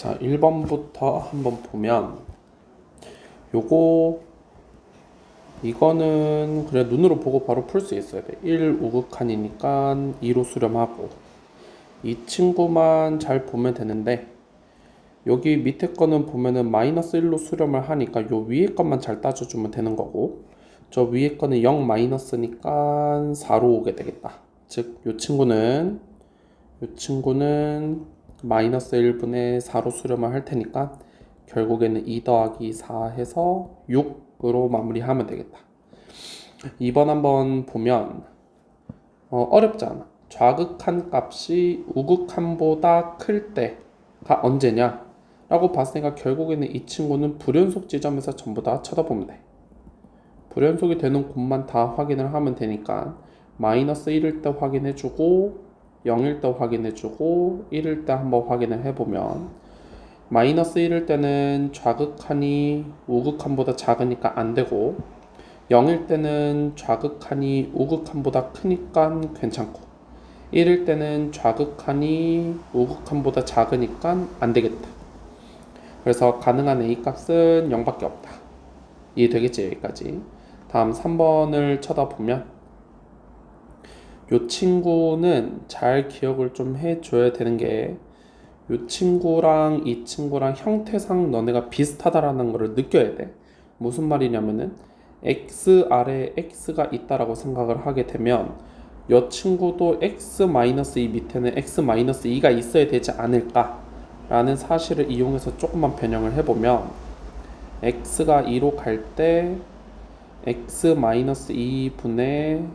자, 1번부터 한번 보면 이거는 그래 눈으로 보고 바로 풀 수 있어야 돼. 1 우극한이니까 2로 수렴하고 이 친구만 잘 보면 되는데 여기 밑에 거는 보면은 마이너스 1로 수렴을 하니까 요 위에 것만 잘 따져주면 되는 거고 저 위에 거는 0 마이너스니까 4로 오게 되겠다. 즉 요 친구는 마이너스 1분의 4로 수렴을 할 테니까 결국에는 2 더하기 4 해서 6으로 마무리하면 되겠다. 2번 한번 보면 어렵지 않아. 좌극한 값이 우극한보다 클 때가 언제냐 라고 봤으니까 결국에는 이 친구는 불연속 지점에서 전부 다 쳐다보면 돼. 불연속이 되는 곳만 다 확인을 하면 되니까 마이너스 1일 때 확인해주고 0일 때 확인해주고 1일 때 한번 확인을 해보면 마이너스 1일 때는 좌극한이 우극한보다 작으니까 안되고 0일 때는 좌극한이 우극한보다 크니까 괜찮고 1일 때는 좌극한이 우극한보다 작으니까 안되겠다. 그래서 가능한 A값은 0밖에 없다. 이해되겠지? 여기까지. 다음 3번을 쳐다보면 요 친구는 잘 기억을 좀 해줘야 되는 게 요 친구랑 이 친구랑 형태상 너네가 비슷하다라는 거를 느껴야 돼. 무슨 말이냐면은 x 아래에 x가 있다라고 생각을 하게 되면 요 친구도 x-2 밑에는 x-2가 있어야 되지 않을까 라는 사실을 이용해서 조금만 변형을 해보면 x가 2로 갈 때 x-2분의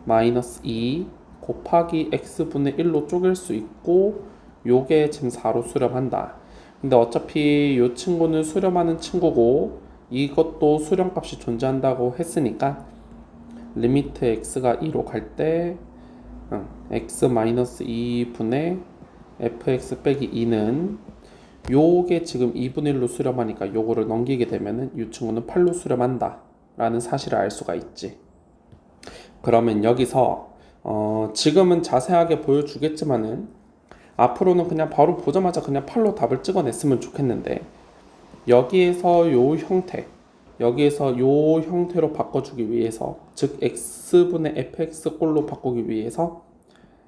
fx-2 곱하기 x분의 1로 쪼갤 수 있고 요게 지금 4로 수렴한다. 근데 어차피 요 친구는 수렴하는 친구고 이것도 수렴값이 존재한다고 했으니까 리미트 x가 2로 갈 때 x-2분의 fx 빼기 2는 요게 지금 2분의 1로 수렴하니까 요거를 넘기게 되면은 이 친구는 8로 수렴한다 라는 사실을 알 수가 있지. 그러면 여기서 지금은 자세하게 보여주겠지만은 앞으로는 그냥 바로 보자마자 그냥 8로 답을 찍어냈으면 좋겠는데 여기에서 요 형태로 바꿔주기 위해서 즉 x분의 fx 꼴로 바꾸기 위해서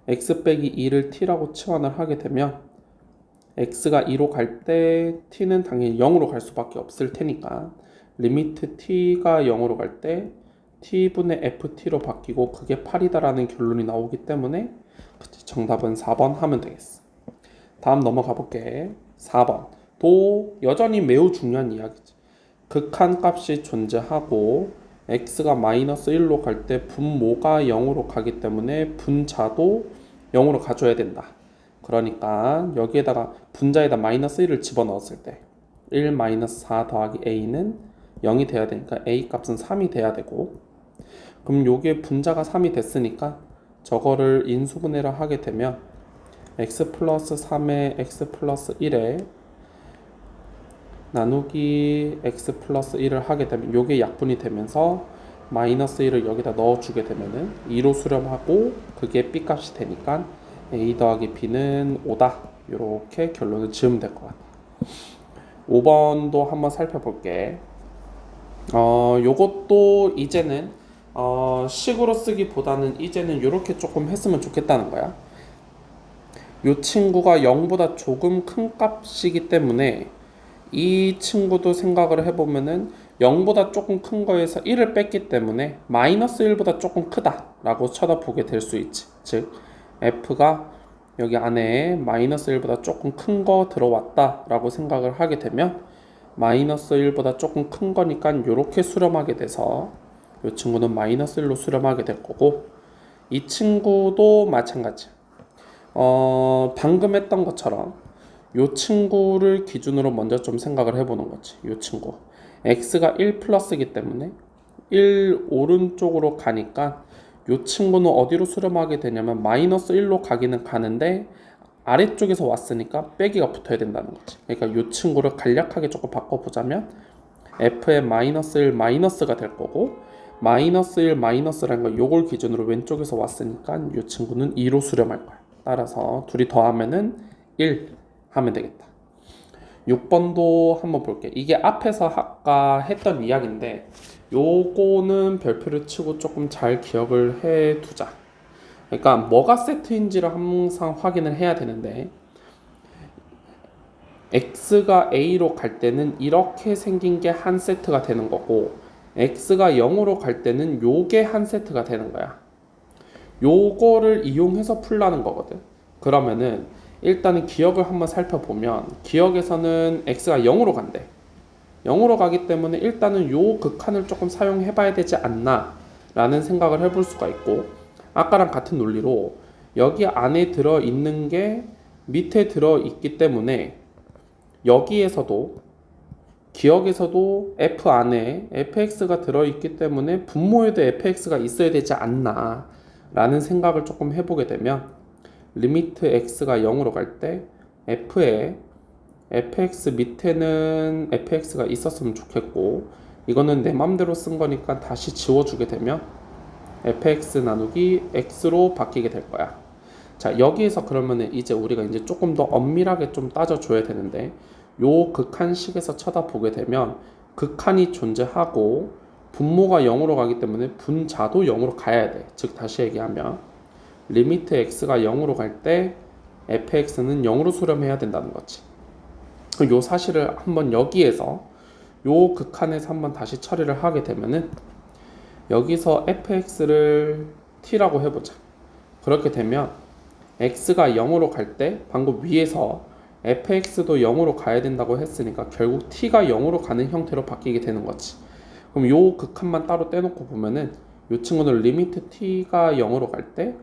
x 빼기 2를 t라고 치환을 하게 되면 x가 2로 갈 때 t는 당연히 0으로 갈 수밖에 없을 테니까 리미트 t가 0으로 갈 때 t분의 ft로 바뀌고 그게 8이다라는 결론이 나오기 때문에 정답은 4번 하면 되겠어. 다음 넘어가 볼게. 4번 도 여전히 매우 중요한 이야기지. 극한 값이 존재하고 x가 마이너스 1로 갈 때 분모가 0으로 가기 때문에 분자도 0으로 가줘야 된다. 그러니까 여기에다가 분자에다 마이너스 1을 집어넣었을 때 1 마이너스 4 더하기 a는 0이 돼야 되니까 a 값은 3이 돼야 되고 그럼 요게 분자가 3이 됐으니까 저거를 인수분해를 하게 되면 x 플러스 3에 x 플러스 1에 나누기 x 플러스 1을 하게 되면 요게 약분이 되면서 마이너스 1을 여기다 넣어주게 되면은 2로 수렴하고 그게 b 값이 되니까 a 더하기 b는 5다. 이렇게 결론을 지으면 될 것 같아. 5번도 한번 살펴볼게. 요것도 이제는 식으로 쓰기보다는 이제는 이렇게 조금 했으면 좋겠다는 거야. 요 친구가 0보다 조금 큰 값이기 때문에 이 친구도 생각을 해보면은 0보다 조금 큰 거에서 1을 뺐기 때문에 마이너스 1보다 조금 크다 라고 쳐다보게 될 수 있지. 즉 f가 여기 안에 마이너스 1보다 조금 큰 거 들어왔다 라고 생각을 하게 되면 마이너스 1보다 조금 큰 거니까 이렇게 수렴하게 돼서 이 친구는 마이너스 1로 수렴하게 될 거고 이 친구도 마찬가지. 방금 했던 것처럼 이 친구를 기준으로 먼저 좀 생각을 해보는 거지. 이 친구 x가 1 플러스이기 때문에 1 오른쪽으로 가니까 이 친구는 어디로 수렴하게 되냐면 마이너스 1로 가기는 가는데 아래쪽에서 왔으니까 빼기가 붙어야 된다는 거지. 그러니까 이 친구를 간략하게 조금 바꿔보자면 f의 마이너스 1 마이너스가 될 거고 마이너스 1 마이너스라는 거 요걸 기준으로 왼쪽에서 왔으니까 이 친구는 2로 수렴할 거야. 따라서 둘이 더하면은 1 하면 되겠다. 6번도 한번 볼게. 이게 앞에서 아까 했던 이야기인데 요거는 별표를 치고 조금 잘 기억을 해 두자. 그러니까 뭐가 세트인지를 항상 확인을 해야 되는데 x가 a로 갈 때는 이렇게 생긴 게 한 세트가 되는 거고 x가 0으로 갈 때는 요게 한 세트가 되는 거야. 요거를 이용해서 풀라는 거거든. 그러면은 일단은 기억을 한번 살펴보면 기억에서는 x가 0으로 간대. 0으로 가기 때문에 일단은 요 극한을 조금 사용해 봐야 되지 않나 라는 생각을 해볼 수가 있고 아까랑 같은 논리로 여기 안에 들어있는 게 밑에 들어있기 때문에 여기에서도 기억에서도 f 안에 fx가 들어있기 때문에 분모에도 fx가 있어야 되지 않나 라는 생각을 조금 해보게 되면 리미트 x가 0으로 갈 때 f에 fx 밑에는 fx가 있었으면 좋겠고 이거는 내 맘대로 쓴 거니까 다시 지워주게 되면 fx 나누기 x로 바뀌게 될 거야. 자, 여기에서 그러면은 이제 우리가 이제 조금 더 엄밀하게 좀 따져줘야 되는데 요 극한식에서 쳐다보게 되면 극한이 존재하고 분모가 0으로 가기 때문에 분자도 0으로 가야 돼. 즉 다시 얘기하면 리미트 x가 0으로 갈 때 fx는 0으로 수렴해야 된다는 거지. 요 사실을 한번 여기에서 요 극한에서 한번 다시 처리를 하게 되면은 여기서 fx를 t라고 해보자. 그렇게 되면 x가 0으로 갈 때 방금 위에서 fx도 0으로 가야 된다고 했으니까 결국 t가 0으로 가는 형태로 바뀌게 되는 거지. 그럼 요 극한만 따로 떼놓고 보면은 요 친구는 리미트 t가 0으로 갈 때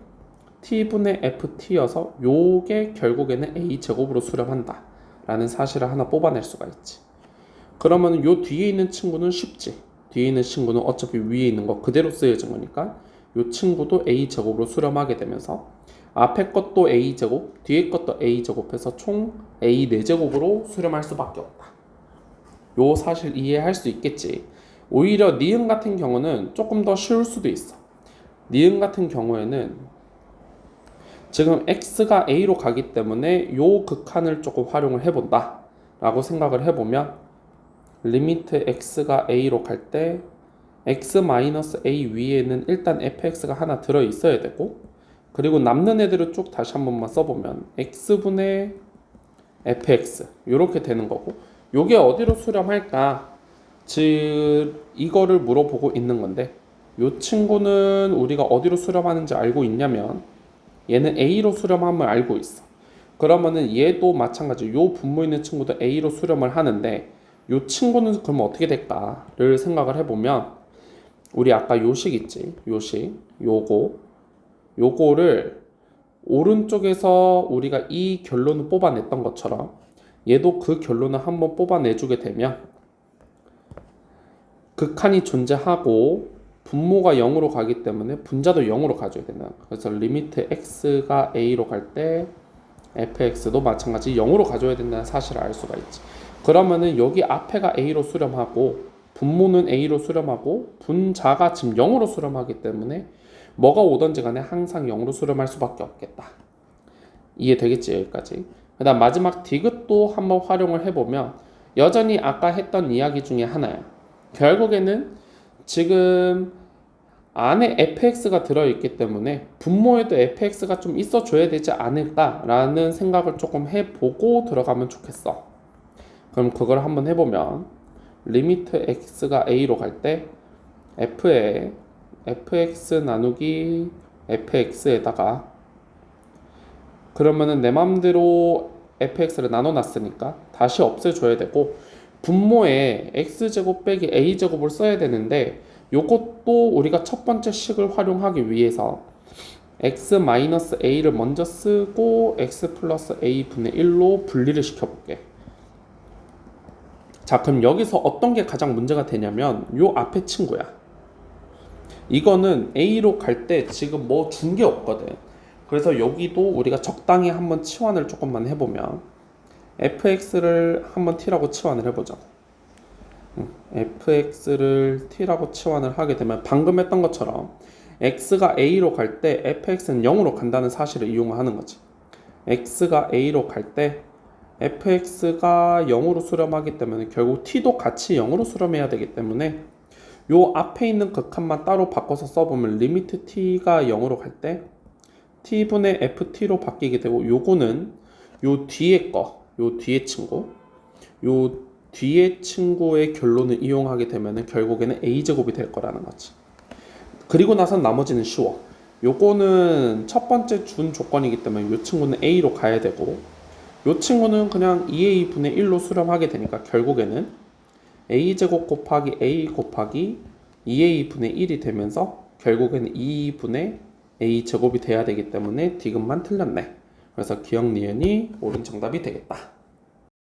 t분의 ft여서 요게 결국에는 a제곱으로 수렴한다 라는 사실을 하나 뽑아낼 수가 있지. 그러면 요 뒤에 있는 친구는 쉽지. 뒤에 있는 친구는 어차피 위에 있는 거 그대로 쓰여진 거니까 요 친구도 a제곱으로 수렴하게 되면서 앞에 것도 a제곱, 뒤에 것도 a제곱해서 총 a 4제곱으로 수렴할 수밖에 없다. 요 사실 이해할 수 있겠지. 오히려 니은 같은 경우는 조금 더 쉬울 수도 있어. 니은 같은 경우에는 지금 x가 a로 가기 때문에 요 극한을 조금 활용을 해본다 라고 생각을 해보면 리미트 x가 a로 갈 때 x-a 위에는 일단 fx가 하나 들어있어야 되고 그리고 남는 애들을 쭉 다시 한 번만 써보면 x분의 fx 이렇게 되는 거고 요게 어디로 수렴할까? 즉 이거를 물어보고 있는 건데 요 친구는 우리가 어디로 수렴하는지 알고 있냐면 얘는 a로 수렴함을 알고 있어. 그러면은 얘도 마찬가지 요 분모 있는 친구도 a로 수렴을 하는데 요 친구는 그러면 어떻게 될까를 생각을 해보면 우리 아까 요식 있지? 요식 요거를 오른쪽에서 우리가 이 결론을 뽑아냈던 것처럼 얘도 그 결론을 한번 뽑아내주게 되면 극한이 존재하고 분모가 0으로 가기 때문에 분자도 0으로 가줘야 된다. 그래서 리미트 x가 a로 갈 때 fx도 마찬가지 0으로 가줘야 된다는 사실을 알 수가 있지. 그러면은 여기 앞에가 a로 수렴하고 분모는 a로 수렴하고 분자가 지금 0으로 수렴하기 때문에 뭐가 오던지 간에 항상 0으로 수렴할 수밖에 없겠다. 이해되겠지 여기까지. 그 다음 마지막 디귿도 한번 활용을 해보면 여전히 아까 했던 이야기 중에 하나야. 결국에는 지금 안에 fx가 들어있기 때문에 분모에도 fx가 좀 있어줘야 되지 않을까라는 생각을 조금 해보고 들어가면 좋겠어. 그럼 그걸 한번 해보면 리미트 x가 a로 갈 때 f에 fx 나누기 fx에다가 그러면은 내 맘대로 fx를 나눠놨으니까 다시 없애줘야 되고 분모에 x제곱 빼기 a제곱을 써야 되는데 요것도 우리가 첫 번째 식을 활용하기 위해서 x-a를 먼저 쓰고 x 플러스 a 분의 1로 분리를 시켜볼게. 자, 그럼 여기서 어떤 게 가장 문제가 되냐면 요 앞에 친구야. 이거는 a로 갈 때 지금 뭐 준 게 없거든. 그래서 여기도 우리가 적당히 한번 치환을 조금만 해보면 fx를 한번 t라고 치환을 해보자. fx를 t라고 치환을 하게 되면 방금 했던 것처럼 x가 a로 갈 때 fx는 0으로 간다는 사실을 이용하는 거지. x가 a로 갈 때 fx가 0으로 수렴하기 때문에 결국 t도 같이 0으로 수렴해야 되기 때문에 요 앞에 있는 극한만 따로 바꿔서 써보면 리미트 t가 0으로 갈 때 t분의 ft로 바뀌게 되고 요거는 요 뒤에 요 뒤에 친구 요 뒤에 친구의 결론을 이용하게 되면 결국에는 a제곱이 될 거라는 거지. 그리고 나선 나머지는 쉬워. 요거는 첫 번째 준 조건이기 때문에 요 친구는 a로 가야 되고 요 친구는 그냥 2a분의 1로 수렴하게 되니까 결국에는 a제곱 곱하기 a 곱하기 2a분의 1이 되면서 결국에는 2분의 a제곱이 돼야 되기 때문에 디귿만 틀렸네. 그래서 기억 니은이 옳은 정답이 되겠다.